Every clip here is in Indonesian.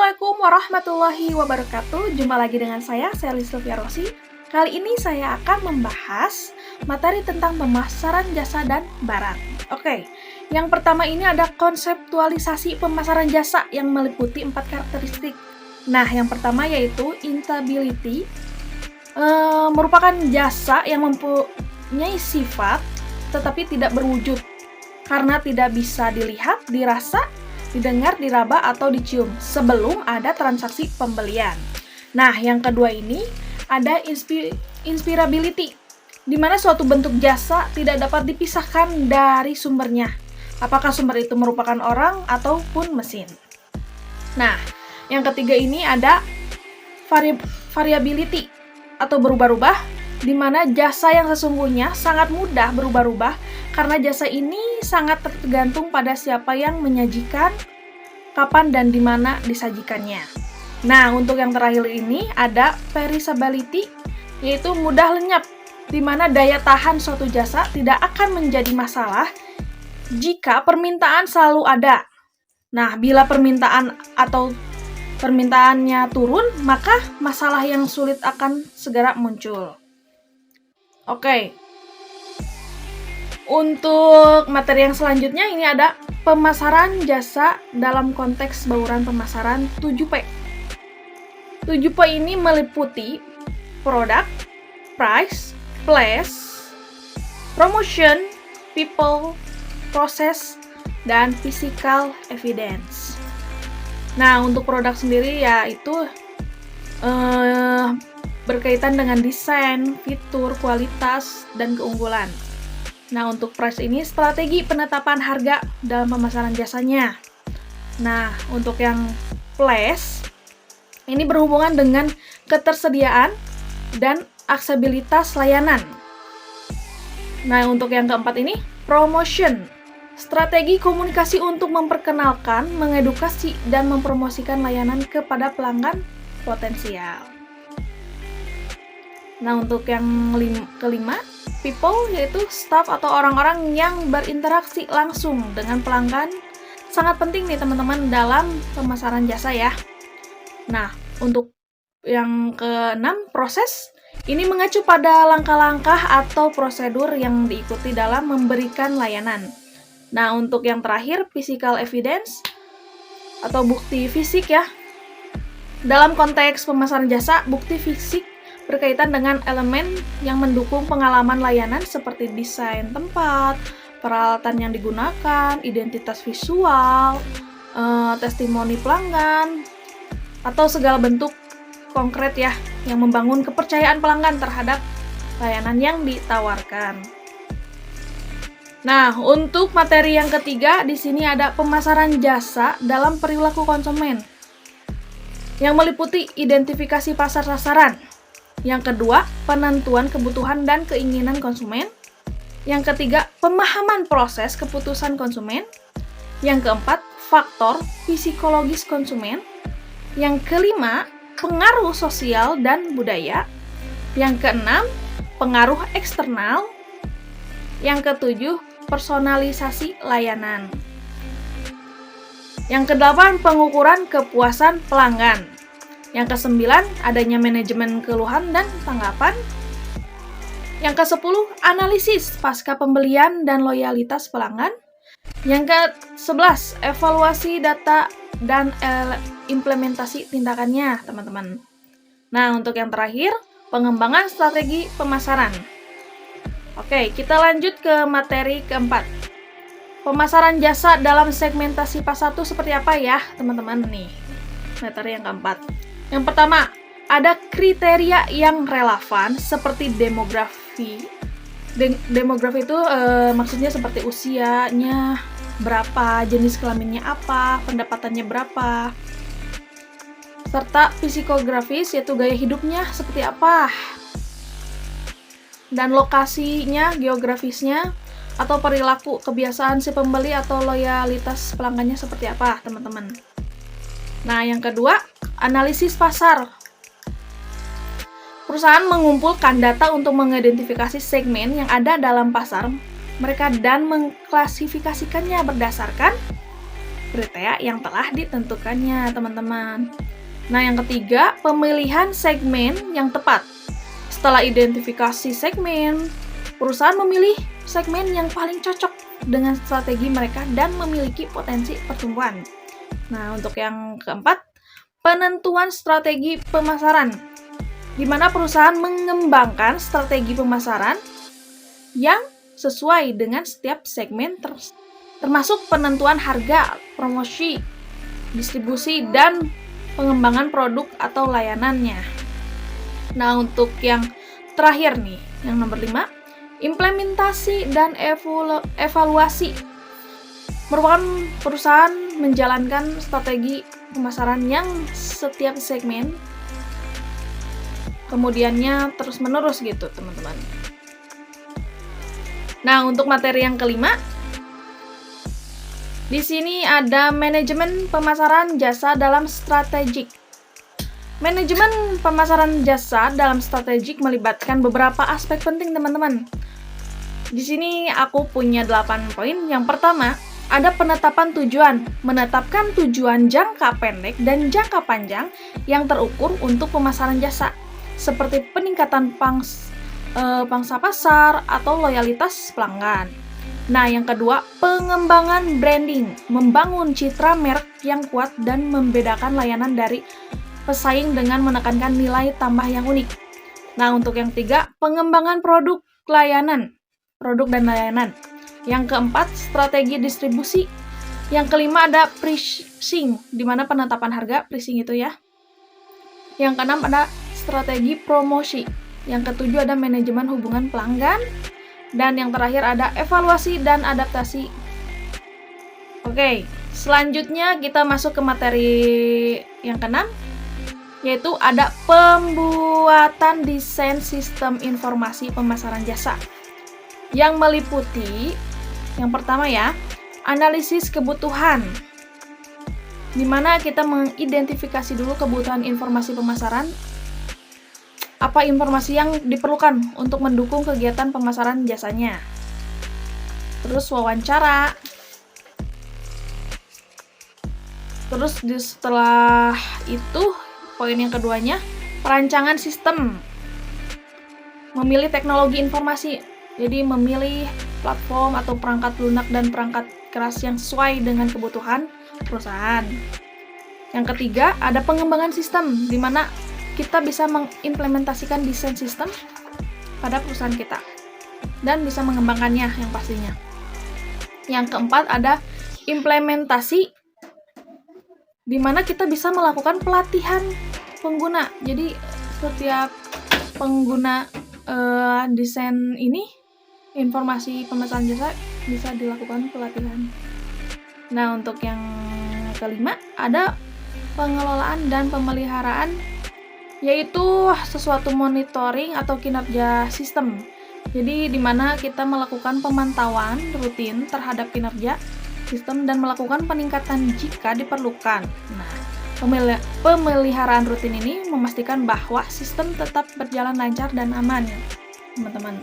Assalamualaikum warahmatullahi wabarakatuh. Jumpa lagi dengan saya, Sally Sylvia Rosi. Kali ini saya akan membahas materi tentang pemasaran jasa dan barang. Oke, yang pertama ini ada konseptualisasi pemasaran jasa yang meliputi 4 karakteristik. Nah, yang pertama yaitu intangibility, merupakan jasa yang mempunyai sifat tetapi tidak berwujud karena tidak bisa dilihat, dirasa, didengar, diraba, atau dicium sebelum ada transaksi pembelian. Nah, yang kedua ini ada inspirability, di mana suatu bentuk jasa tidak dapat dipisahkan dari sumbernya, apakah sumber itu merupakan orang ataupun mesin. Nah, yang ketiga ini ada variability atau berubah-ubah, di mana jasa yang sesungguhnya sangat mudah berubah-ubah karena jasa ini sangat tergantung pada siapa yang menyajikan, kapan dan di mana disajikannya. Nah, untuk yang terakhir ini ada perishability, yaitu mudah lenyap, di mana daya tahan suatu jasa tidak akan menjadi masalah jika permintaan selalu ada. Nah, bila permintaannya turun, maka masalah yang sulit akan segera muncul. Oke. Untuk materi yang selanjutnya ini ada pemasaran jasa dalam konteks bauran pemasaran 7P. 7P ini meliputi product, price, place, promotion, people, process, dan physical evidence. Nah, untuk produk sendiri yaitu berkaitan dengan desain, fitur, kualitas, dan keunggulan. Nah, untuk price ini strategi penetapan harga dalam pemasaran jasanya. Nah, untuk yang place ini berhubungan dengan ketersediaan dan aksesibilitas layanan. Nah, untuk yang keempat ini promotion, strategi komunikasi untuk memperkenalkan, mengedukasi, dan mempromosikan layanan kepada pelanggan potensial. Nah, untuk yang kelima, people, yaitu staff atau orang-orang yang berinteraksi langsung dengan pelanggan. Sangat penting nih teman-teman dalam pemasaran jasa ya. Nah, untuk yang keenam, proses. Ini mengacu pada langkah-langkah atau prosedur yang diikuti dalam memberikan layanan. Nah, untuk yang terakhir, physical evidence atau bukti fisik ya. Dalam konteks pemasaran jasa, bukti fisik berkaitan dengan elemen yang mendukung pengalaman layanan seperti desain tempat, peralatan yang digunakan, identitas visual, testimoni pelanggan, atau segala bentuk konkret ya yang membangun kepercayaan pelanggan terhadap layanan yang ditawarkan. Nah, untuk materi yang ketiga di sini ada pemasaran jasa dalam perilaku konsumen yang meliputi identifikasi pasar sasaran. Yang kedua, penentuan kebutuhan dan keinginan konsumen. Yang ketiga, pemahaman proses keputusan konsumen. Yang keempat, faktor psikologis konsumen. Yang kelima, pengaruh sosial dan budaya. Yang keenam, pengaruh eksternal. Yang ketujuh, personalisasi layanan. Yang kedelapan, pengukuran kepuasan pelanggan. Yang kesembilan, adanya manajemen keluhan dan tanggapan. Yang kesepuluh, analisis pasca pembelian dan loyalitas pelanggan. Yang ke-11, evaluasi data dan implementasi tindakannya, teman-teman. Nah, untuk yang terakhir, pengembangan strategi pemasaran. Oke, kita lanjut ke materi keempat. Pemasaran jasa dalam segmentasi pasar itu seperti apa ya, teman-teman nih. Materi yang keempat. Yang pertama, ada kriteria yang relevan seperti demografi. Demografi itu maksudnya seperti usianya berapa, jenis kelaminnya apa, pendapatannya berapa, serta psikografis yaitu gaya hidupnya seperti apa, dan lokasinya, geografisnya, atau perilaku kebiasaan si pembeli atau loyalitas pelanggannya seperti apa, teman-teman. Nah, yang kedua, analisis pasar. Perusahaan mengumpulkan data untuk mengidentifikasi segmen yang ada dalam pasar mereka dan mengklasifikasikannya berdasarkan kriteria yang telah ditentukannya, teman-teman. Nah, yang ketiga, pemilihan segmen yang tepat. Setelah identifikasi segmen, perusahaan memilih segmen yang paling cocok dengan strategi mereka dan memiliki potensi pertumbuhan. Nah, untuk yang keempat, penentuan strategi pemasaran, di mana perusahaan mengembangkan strategi pemasaran yang sesuai dengan setiap segmen termasuk penentuan harga, promosi, distribusi, dan pengembangan produk atau layanannya. Nah, untuk yang terakhir nih, yang nomor 5, implementasi dan evaluasi. Merupakan perusahaan menjalankan strategi pemasaran yang setiap segmen kemudiannya terus-menerus gitu, teman-teman. Nah, untuk materi yang kelima, di sini ada manajemen pemasaran jasa dalam strategik. Manajemen pemasaran jasa dalam strategik melibatkan beberapa aspek penting, teman-teman. Di sini aku punya 8 poin. Yang pertama, ada penetapan tujuan. Menetapkan tujuan jangka pendek dan jangka panjang yang terukur untuk pemasaran jasa, seperti peningkatan pangsa pasar atau loyalitas pelanggan. Nah, yang kedua, pengembangan branding, membangun citra merek yang kuat dan membedakan layanan dari pesaing dengan menekankan nilai tambah yang unik. Nah, untuk yang ketiga, pengembangan produk dan layanan. Yang keempat, strategi distribusi. Yang kelima ada pricing, di mana penetapan harga, pricing itu ya. Yang keenam ada strategi promosi. Yang ketujuh ada manajemen hubungan pelanggan. Dan yang terakhir ada evaluasi dan adaptasi. Oke, selanjutnya kita masuk ke materi yang keenam, yaitu ada pembuatan desain sistem informasi pemasaran jasa, yang meliputi yang pertama ya, analisis kebutuhan, di mana kita mengidentifikasi dulu kebutuhan informasi pemasaran, apa informasi yang diperlukan untuk mendukung kegiatan pemasaran jasanya. Terus wawancara. Terus setelah itu, poin yang keduanya, perancangan sistem. Memilih teknologi informasi. Jadi memilih platform atau perangkat lunak dan perangkat keras yang sesuai dengan kebutuhan perusahaan. Yang ketiga, ada pengembangan sistem, di mana kita bisa mengimplementasikan desain sistem pada perusahaan kita dan bisa mengembangkannya yang pastinya. Yang keempat ada implementasi, di mana kita bisa melakukan pelatihan pengguna. Jadi setiap pengguna desain ini, informasi pemasaran jasa, bisa dilakukan pelatihan. Nah, untuk yang kelima ada pengelolaan dan pemeliharaan, yaitu sesuatu monitoring atau kinerja sistem. Jadi di mana kita melakukan pemantauan rutin terhadap kinerja sistem dan melakukan peningkatan jika diperlukan. Nah, pemeliharaan rutin ini memastikan bahwa sistem tetap berjalan lancar dan aman, teman-teman.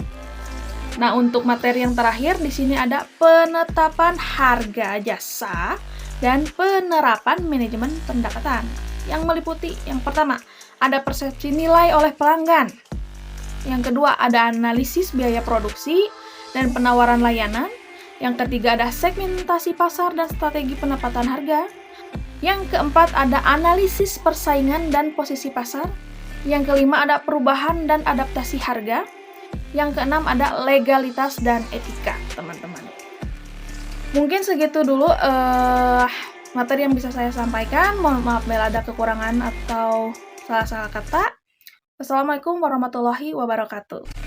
Nah, untuk materi yang terakhir di sini ada penetapan harga jasa dan penerapan manajemen pendapatan, yang meliputi yang pertama, ada persepsi nilai oleh pelanggan. Yang kedua, ada analisis biaya produksi dan penawaran layanan. Yang ketiga, ada segmentasi pasar dan strategi penempatan harga. Yang keempat, ada analisis persaingan dan posisi pasar. Yang kelima, ada perubahan dan adaptasi harga. Yang keenam, ada legalitas dan etika, teman-teman. Mungkin segitu dulu materi yang bisa saya sampaikan. Mohon maaf bila ada kekurangan atau salah-salah kata. Wassalamualaikum warahmatullahi wabarakatuh.